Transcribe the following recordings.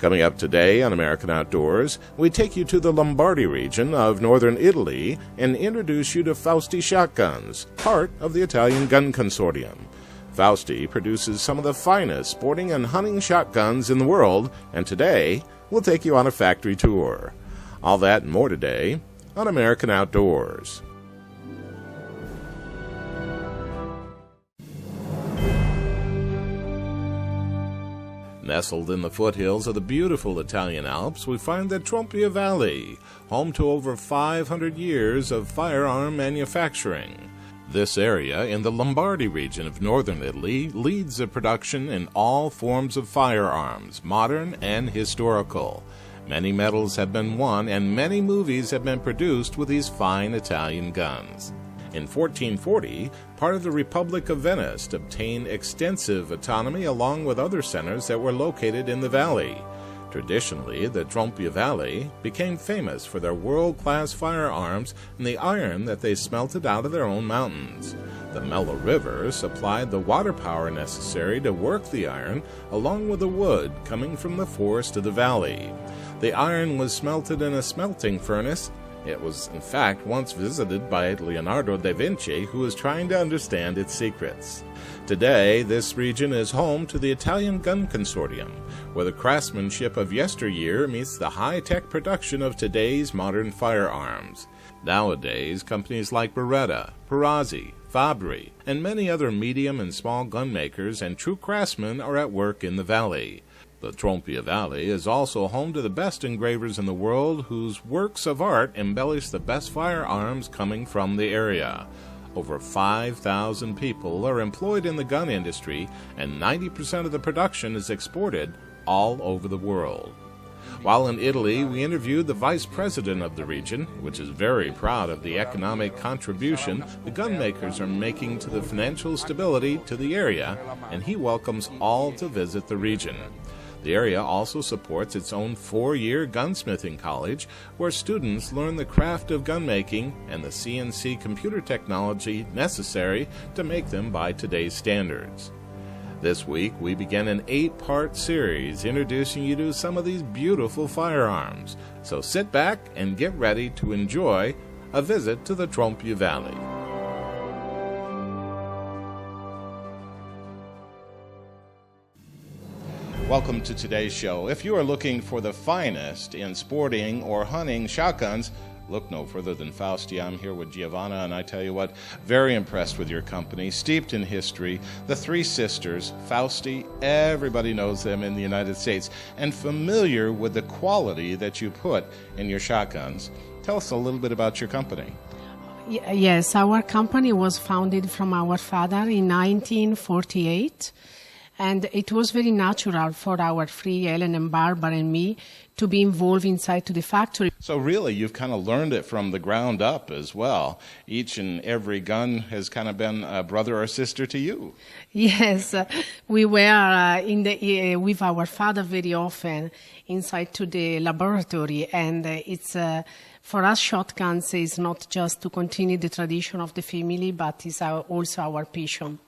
Coming up today on American Outdoors, we take you to the Lombardy region of northern Italy and introduce you to Fausti shotguns, part of the Italian Gun Consortium. Fausti produces some of the finest sporting and hunting shotguns in the world, and today we'll take you on a factory tour. All that and more today on American Outdoors. Nestled in the foothills of the beautiful Italian Alps, we find the Trompia Valley, home to over 500 years of firearm manufacturing. This area in the Lombardy region of northern Italy leads the production in all forms of firearms, modern and historical. Many medals have been won and many movies have been produced with these fine Italian guns. In 1440, part of the Republic of Venice obtained extensive autonomy along with other centers that were located in the valley. Traditionally, the Trompia Valley became famous for their world-class firearms and the iron that they smelted out of their own mountains. The Mella River supplied the water power necessary to work the iron, along with the wood coming from the forest of the valley. The iron was smelted in a smelting furnace. It was, in fact, once visited by Leonardo da Vinci, who was trying to understand its secrets. Today, this region is home to the Italian Gun Consortium, where the craftsmanship of yesteryear meets the high-tech production of today's modern firearms. Nowadays, companies like Beretta, Perazzi, Fabri, and many other medium and small gun makers and true craftsmen are at work in the valley. The Trompia Valley is also home to the best engravers in the world whose works of art embellish the best firearms coming from the area. Over 5,000 people are employed in the gun industry, and 90% of the production is exported all over the world. While in Italy, we interviewed the vice president of the region, which is very proud of the economic contribution the gun makers are making to the financial stability to the area, and he welcomes all to visit the region. The area also supports its own 4-year gunsmithing college, where students learn the craft of gun making and the CNC computer technology necessary to make them by today's standards. This week, we begin an 8-part series introducing you to some of these beautiful firearms. So sit back and get ready to enjoy a visit to the Trompia Valley. Welcome to today's show. If you are looking for the finest in sporting or hunting shotguns, look no further than Fausti. I'm here with Giovanna, and I tell you what, very impressed with your company, steeped in history. The three sisters, Fausti, everybody knows them in the United States, and familiar with the quality that you put in your shotguns. Tell us a little bit about your company. Yes, our company was founded from our father in 1948. And it was very natural for our three, Ellen and Barbara and me, to be involved inside to the factory. So really, you've kind of learned it from the ground up as well. Each and every gun has kind of been a brother or sister to you. Yes, we were with our father very often inside to the laboratory, and it's for us, shotguns is not just to continue the tradition of the family, but it's also our passion.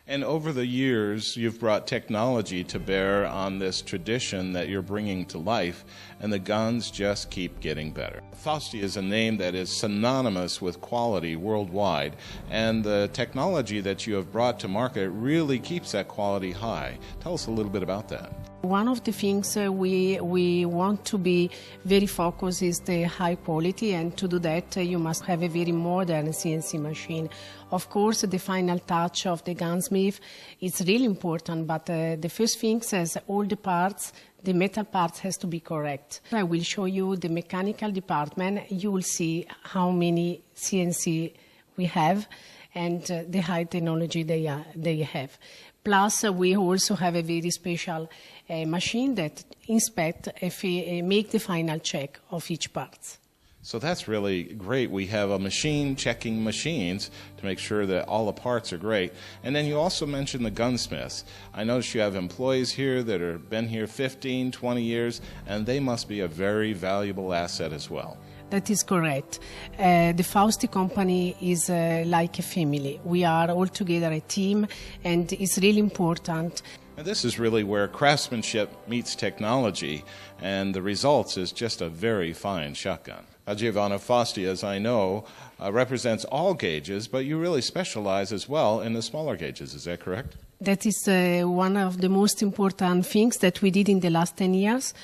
And over the years, you've brought technology to bear on this tradition that you're bringing to life, and the guns just keep getting better. Fausti is a name that is synonymous with quality worldwide, and the technology that you have brought to market really keeps that quality high. Tell us a little bit about that. One of the things we want to be very focused is the high quality, and to do that you must have a very modern CNC machine. Of course, the final touch of the gunsmith is really important, but the first thing is all the parts, the metal parts has to be correct. I will show you the mechanical department. You will see how many CNC we have and the high technology they have. Plus, we also have a very special machine that inspect make the final check of each part. So that's really great. We have a machine checking machines to make sure that all the parts are great. And then you also mentioned the gunsmiths. I notice you have employees here that have been here 15, 20 years, and they must be a very valuable asset as well. That is correct. The Fausti company is like a family. We are all together a team, and it's really important. And this is really where craftsmanship meets technology, and the results is just a very fine shotgun. Giovanna, Fausti, as I know, represents all gauges, but you really specialize as well in the smaller gauges. Is that correct? That is one of the most important things that we did in the last 10 years.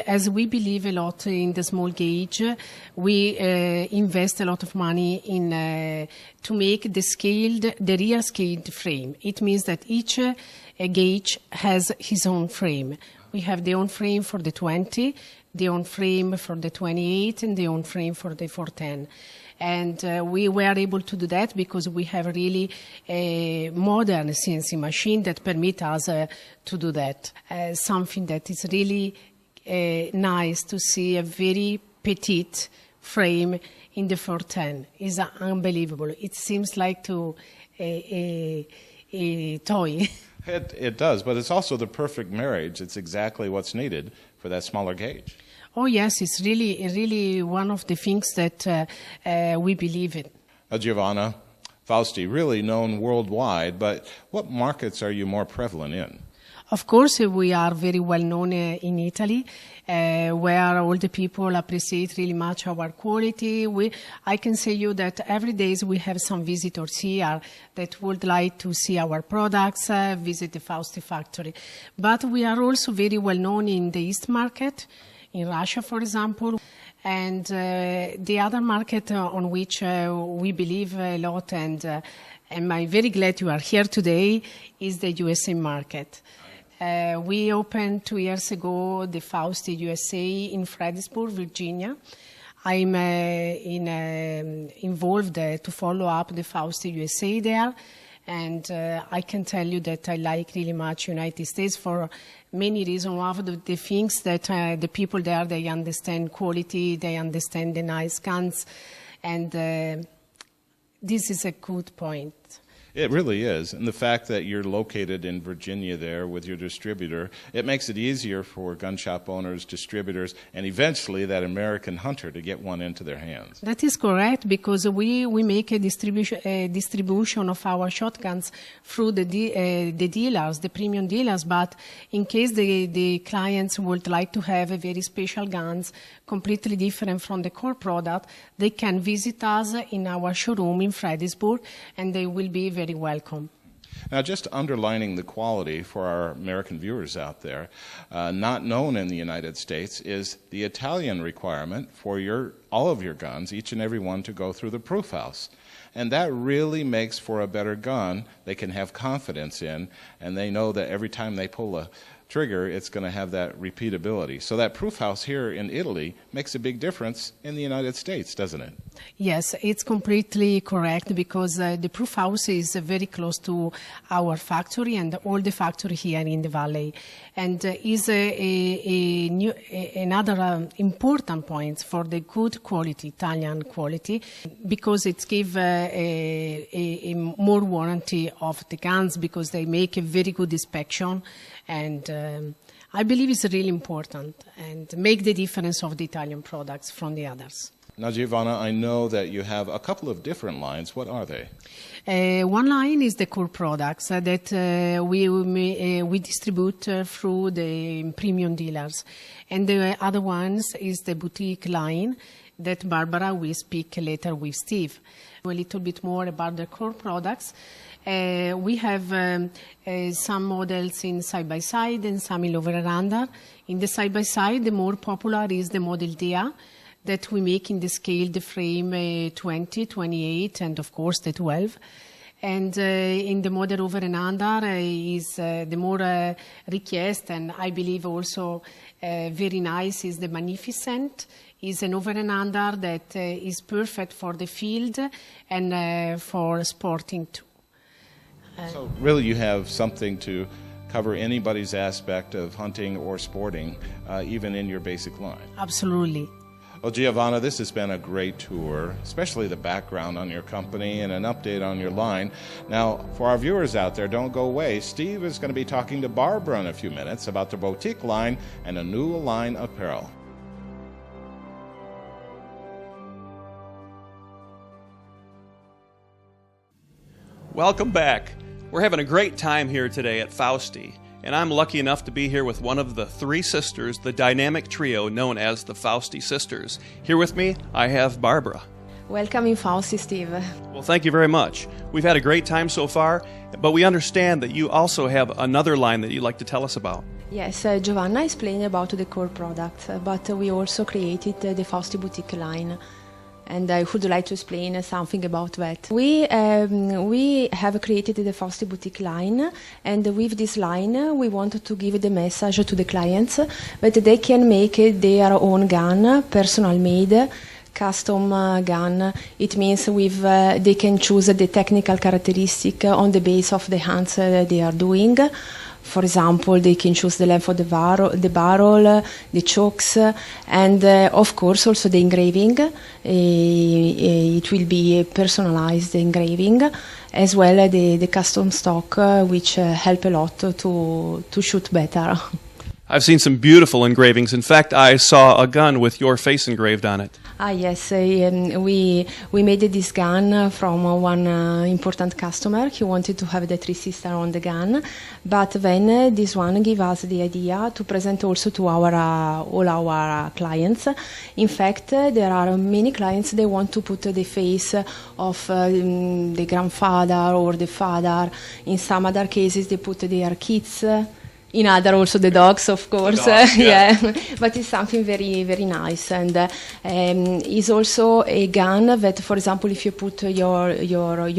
As we believe a lot in the small gauge, we invest a lot of money in to make the real scaled frame. It means that each gauge has his own frame. We have the own frame for the 20, the own frame for the 28, and the own frame for the 410. And we were able to do that because we have really a modern CNC machine that permits us to do that. Something that is really nice to see, a very petite frame in the 410 is unbelievable. It seems like a toy. It does, but it's also the perfect marriage. It's exactly what's needed for that smaller gauge. Oh, yes, it's really one of the things that we believe in. Giovanna, Fausti, really known worldwide, but what markets are you more prevalent in? Of course, we are very well known in Italy, where all the people appreciate really much our quality. I can say you that every day we have some visitors here that would like to see our products, visit the Fausti factory. But we are also very well known in the East market, in Russia, for example. And the other market on which we believe a lot, and I'm very glad you are here today, is the USA market. We opened 2 years ago the Fausti USA in Fredericksburg, Virginia. I'm involved to follow up the Fausti USA there. And I can tell you that I like really much United States for many reasons. One of the things that the people there, they understand quality, they understand the nice guns, and this is a good point. It really is. And the fact that you're located in Virginia there with your distributor, it makes it easier for gun shop owners, distributors, and eventually that American hunter to get one into their hands. That is correct, because we make a distribution of our shotguns through the dealers, the premium dealers, but in case the clients would like to have a very special guns, completely different from the core product, they can visit us in our showroom in Fredericksburg, and they will be very welcome. Now, just underlining the quality for our American viewers out there, not known in the United States is the Italian requirement for all of your guns, each and every one, to go through the proof house. And that really makes for a better gun they can have confidence in, and they know that every time they pull a trigger, it's going to have that repeatability. So that proof house here in Italy makes a big difference in the United States, doesn't it? Yes, it's completely correct, because the proof house is very close to our factory and all the factory here in the valley, and is another important point for the good quality, Italian quality, because it gives a more warranty of the guns, because they make a very good inspection, and I believe it's really important and make the difference of the Italian products from the others. Now, Giovanna, I know that you have a couple of different lines. What are they? One line is the core products that we distribute through the premium dealers. And the other ones is the boutique line that Barbara will speak later with Steve. A little bit more about the core products. We have some models in side-by-side and some in over and under. In the side-by-side, the more popular is the Model Dia, that we make in the scale, the frame 20, 28, and of course the 12. And in the model over and under is the more request, and I believe also very nice, is the Magnificent. Is an over and under that is perfect for the field and for sporting too. So really you have something to cover anybody's aspect of hunting or sporting, even in your basic line. Absolutely. Well, Giovanna, this has been a great tour, especially the background on your company and an update on your line. Now, for our viewers out there, don't go away. Steve is going to be talking to Barbara in a few minutes about the boutique line and a new line apparel. Welcome back. We're having a great time here today at Fausti. and I'm lucky enough to be here with one of the three sisters, the dynamic trio known as the Fausti sisters. Here with me, I have Barbara. Welcome in Fausti, Steve. Well, thank you very much. We've had a great time so far, but we understand that you also have another line that you'd like to tell us about. Yes, Giovanna explained about the core product, but we also created the Fausti boutique line. And I would like to explain something about that. We have created the Fausti boutique line, and with this line we wanted to give the message to the clients that they can make their own gun, personal made, custom gun. It means with they can choose the technical characteristic on the base of the hands they are doing. For example, they can choose the length of the barrel, the chokes, and of course also the engraving. It will be a personalized engraving, as well as the custom stock, which help a lot to shoot better. I've seen some beautiful engravings. In fact, I saw a gun with your face engraved on it. Yes, we made this gun from one important customer. He wanted to have the three sisters on the gun, but then this one gave us the idea to present also to all our clients. In fact, there are many clients they want to put the face of the grandfather or the father. In some other cases, they put their kids. In other, also the dogs, of course. Dogs, yeah. But it's something very, very nice, and it's also a gun that, for example, if you put your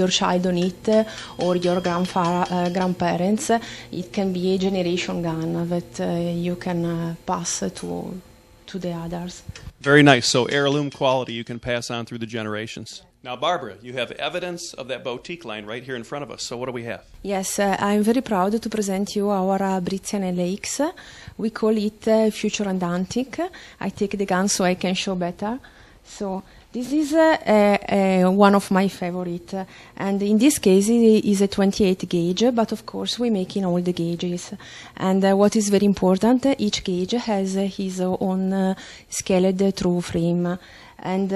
child on it or your grandparents, it can be a generation gun that you can pass to the others. Very nice. So heirloom quality you can pass on through the generations. Now, Barbara, you have evidence of that boutique line right here in front of us. So what do we have? Yes, I'm very proud to present you our Brizian LX. We call it Future and Antique. I take the gun so I can show better. So this is one of my favorite, and in this case it is a 28 gauge, but of course we make in all the gauges. And what is very important, each gauge has his own scaled through frame. And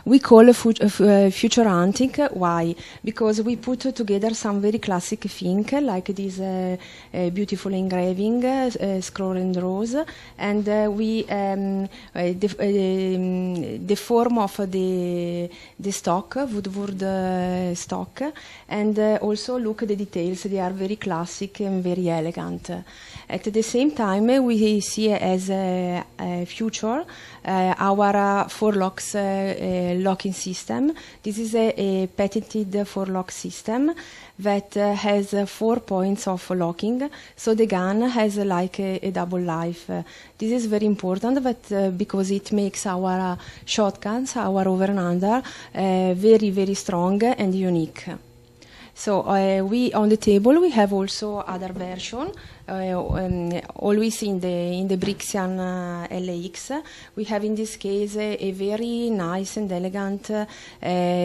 we call Future Antique. Why? Because we put together some very classic things, like this beautiful engraving, scroll and rose, and the form of the stock, wood stock, and also look at the details. They are very classic and very elegant. At the same time, we see as a future our four locks locking system. This is a patented four-lock system that has 4 points of locking, so the gun has like a double life. This is very important because it makes our shotguns, our over and under, very, very strong and unique. So we on the table we have also other version. Always in the Brizian LX, we have in this case a very nice and elegant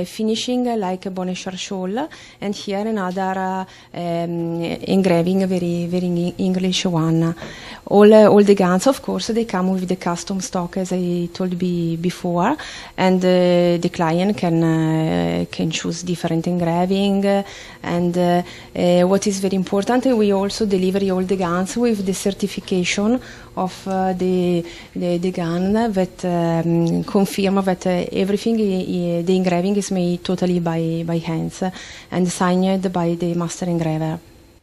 finishing like a bonnet shawl, and here another engraving, very, very English one. All the guns, of course, they come with the custom stock, as I told you before, and the client can choose different engraving. And what is very important, we also deliver all the guns with the certification of the gun that confirm that everything, the engraving is made totally by hands and signed by the master engraver.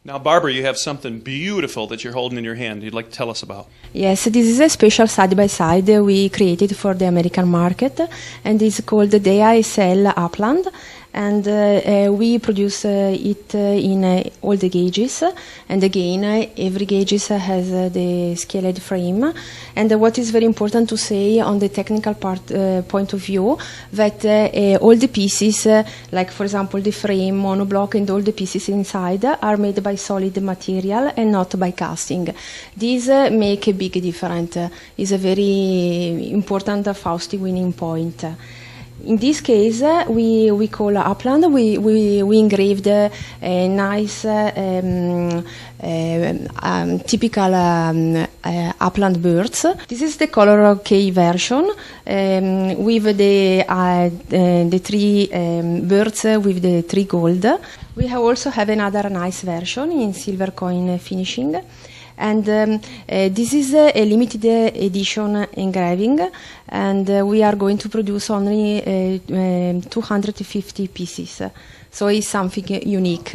Now, Barbara, you have something beautiful that you're holding in your hand you'd like to tell us about. Yes, this is a special side-by-side we created for the American market, and it's called the ASL Upland. And we produce it in all the gauges, and again every gauge has the scaled frame. And what is very important to say on the technical point of view, that all the pieces, like for example the frame, monoblock, and all the pieces inside are made by solid material and not by casting. This make a big difference. Is a very important Fausti winning point. In this case, we call Upland. We engraved a nice typical upland birds. This is the color K version with the three birds with the three gold. We also have another nice version in silver coin finishing. And this is a limited edition engraving, and we are going to produce only 250 pieces. So it's something unique.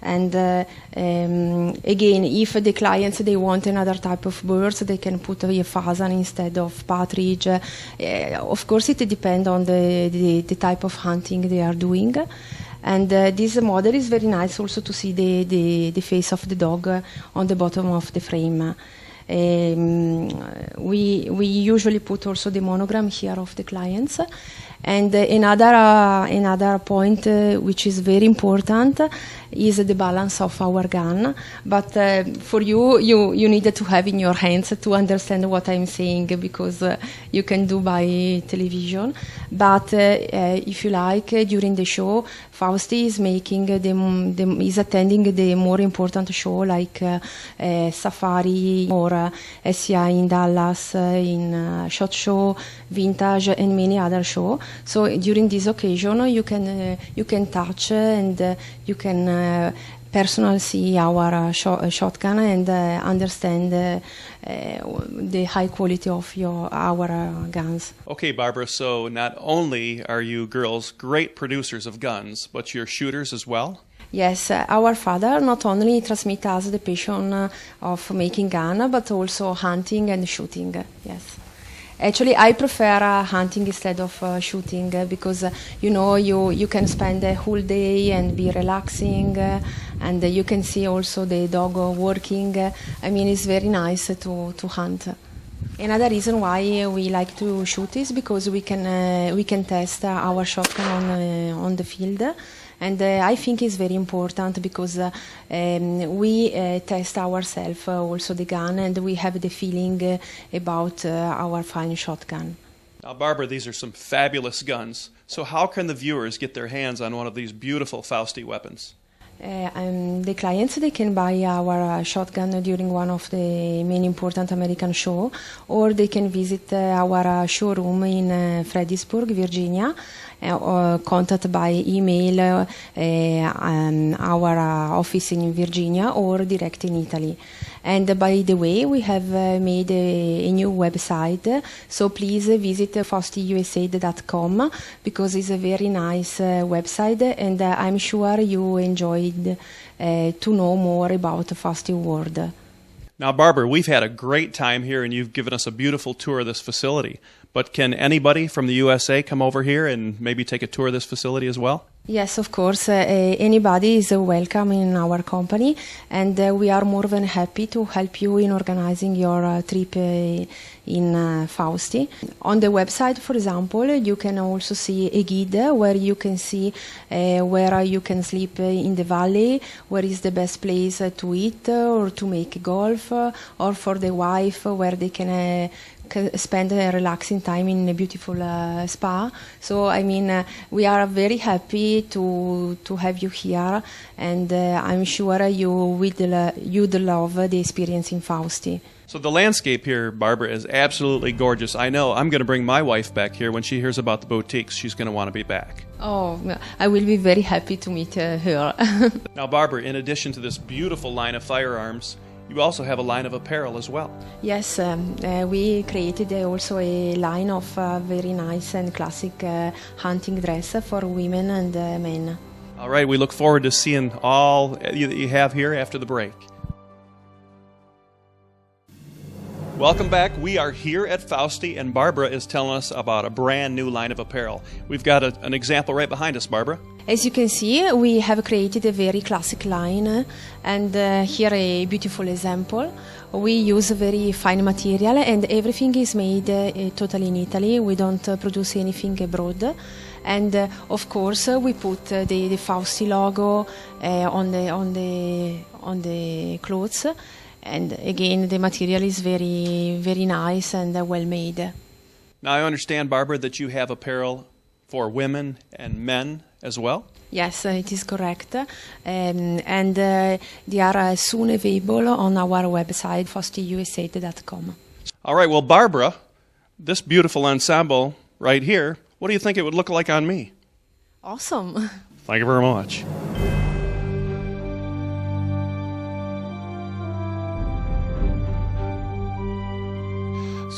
And again, if the clients they want another type of birds, they can put a pheasant instead of partridge. Of course, it depends on the type of hunting they are doing. And this model is very nice also to see the face of the dog on the bottom of the frame. We usually put also the monogram here of the clients. And another point which is very important is the balance of our gun. But for you need to have in your hands to understand what I'm saying, because you can do by television. But if you like, during the show, Fausti is making is attending the more important show like Safari or SCI in Dallas, in Shot Show, Vintage, and many other shows. So during this occasion, you can touch and you can personally see our shotgun and understand the high quality of our guns. Okay, Barbara, so not only are you girls great producers of guns, but you're shooters as well? Yes, our father not only transmit us the passion of making gun, but also hunting and shooting, yes. Actually, I prefer hunting instead of shooting because you can spend the whole day and be relaxing, and you can see also the dog working. I mean, it's very nice to hunt. Another reason why we like to shoot is because we can test our shotgun on the field. And I think it's very important because we test ourselves also the gun, and we have the feeling about our fine shotgun. Now, Barbara, these are some fabulous guns. So how can the viewers get their hands on one of these beautiful Fausti weapons? The clients, they can buy our shotgun during one of the main important American show, or they can visit our showroom in Fredericksburg, Virginia, or contact by email our office in Virginia or direct in Italy. And by the way, we have made a new website, so please visit faustiusa.com because it's a very nice website, and I'm sure you enjoyed to know more about the Fausti world. Now, Barbara, we've had a great time here, and you've given us a beautiful tour of this facility. But can anybody from the USA come over here and maybe take a tour of this facility as well? Yes, of course. Anybody is welcome in our company, and we are more than happy to help you in organizing your trip in Fausti. On the website, for example, you can also see a guide where you can see where you can sleep in the valley, where is the best place to eat or to make golf, or for the wife where they can spend a relaxing time in a beautiful spa. So I mean, we are very happy to have you here, and I'm sure you'd love the experience in Fausti. So the landscape here, Barbara, is absolutely gorgeous. I know I'm going to bring my wife back here. When she hears about the boutiques, she's going to want to be back. Oh, I will be very happy to meet her. Now, Barbara, in addition to this beautiful line of firearms, you also have a line of apparel as well. Yes, we created also a line of very nice and classic hunting dress for women and men. All right, we look forward to seeing all that you have here after the break. Welcome back. We are here at Fausti, and Barbara is telling us about a brand new line of apparel. We've got an example right behind us, Barbara. As you can see, we have created a very classic line, and here a beautiful example. We use a very fine material, and everything is made totally in Italy. We don't produce anything abroad. And of course, we put the Fausti logo on the clothes. And again, the material is very, very nice and well made. Now, I understand, Barbara, that you have apparel for women and men as well? Yes, it is correct. And they are soon available on our website, faustiusa.com. All right, well, Barbara, this beautiful ensemble right here, what do you think it would look like on me? Awesome. Thank you very much.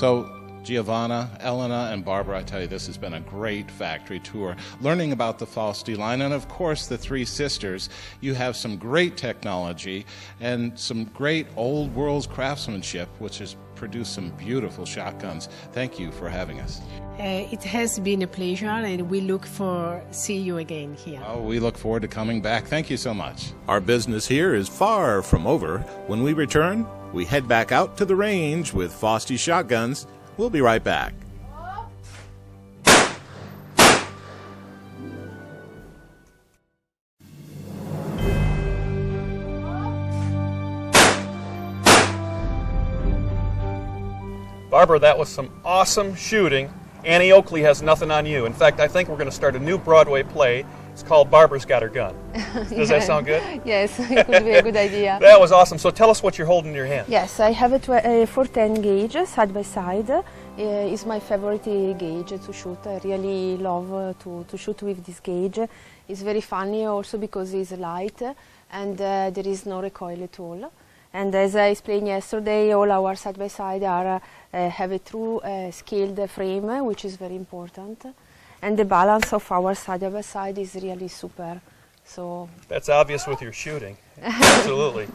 So, Giovanna, Elena, and Barbara, I tell you, this has been a great factory tour. Learning about the Fausti line, and of course the three sisters. You have some great technology and some great old world craftsmanship, which has produced some beautiful shotguns. Thank you for having us. It has been a pleasure, and we look for see you again here. Oh, we look forward to coming back. Thank you so much. Our business here is far from over. When we return, we head back out to the range with Fausti shotguns. We'll be right back. Barbara, that was some awesome shooting. Annie Oakley has nothing on you. In fact, I think we're going to start a new Broadway play. It's called Barbara's Got Her Gun. Does that sound good? Yes, it could be a good idea. That was awesome. So tell us what you're holding in your hand. Yes, I have a 410 gauge side by side. It's my favorite gauge to shoot. I really love to shoot with this gauge. It's very funny also because it's light and there is no recoil at all. And as I explained yesterday, all our side by side are have a true scaled frame, which is very important. And the balance of our side by side is really super. So that's obvious with your shooting. Absolutely.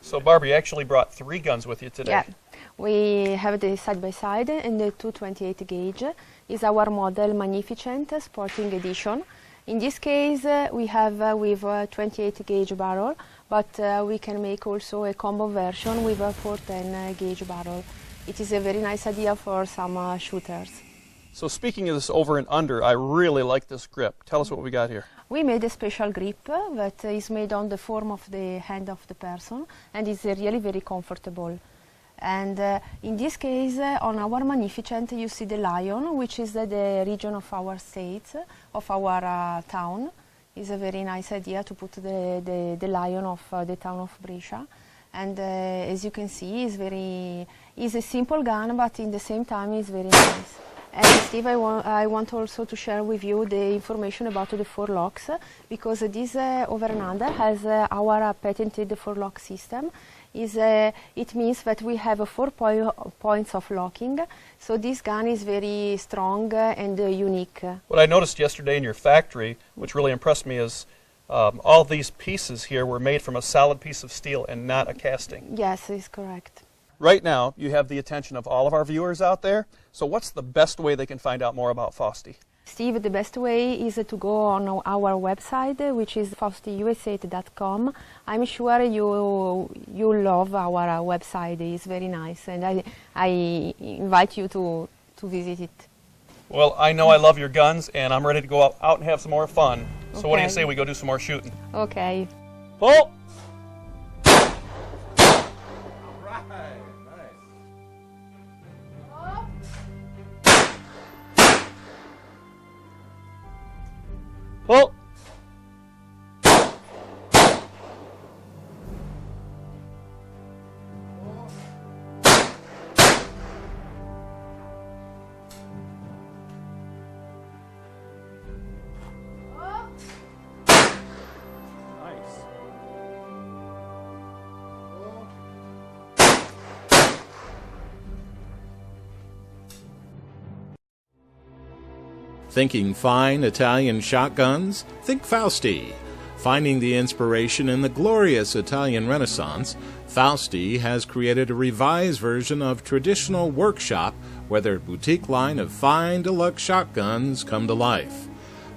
So Barbara, you actually brought 3 guns with you today. Yeah, we have the side by side and the 228 gauge is our model Magnificent Sporting Edition. In this case, we have with 28 gauge barrel, but we can make also a combo version with a 410 gauge barrel. It is a very nice idea for some shooters. So speaking of this over and under, I really like this grip. Tell us what we got here. We made a special grip that is made on the form of the hand of the person, and it's really very comfortable. And in this case, on our Magnificent, you see the lion, which is the region of our state, of our town. It's a very nice idea to put the lion of the town of Brescia. And as you can see, it's a simple gun, but in the same time, it's very nice. And Steve, I want also to share with you the information about the 4 locks, because this over and under has our patented 4 lock system. It means that we have 4 points of locking, so this gun is very strong and unique. What I noticed yesterday in your factory, which really impressed me, is all these pieces here were made from a solid piece of steel and not a casting. Yes, it's correct. Right now, you have the attention of all of our viewers out there, so what's the best way they can find out more about Fausti? Steve, the best way is to go on our website, which is faustiusa.com. I'm sure you love our website. It's very nice, and I invite you to visit it. Well, I know I love your guns, and I'm ready to go out and have some more fun. So Okay. what do you say we go do some more shooting? Okay. Pull! Pull! Thinking fine Italian shotguns? Think Fausti. Finding the inspiration in the glorious Italian Renaissance, Fausti has created a revised version of traditional workshop where their boutique line of fine deluxe shotguns come to life.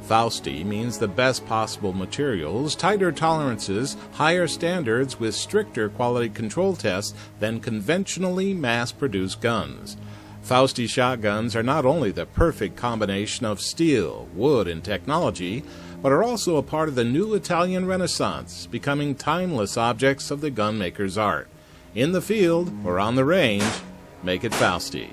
Fausti means the best possible materials, tighter tolerances, higher standards with stricter quality control tests than conventionally mass-produced guns. Fausti shotguns are not only the perfect combination of steel, wood, and technology, but are also a part of the new Italian Renaissance, becoming timeless objects of the gunmaker's art. In the field or on the range, make it Fausti.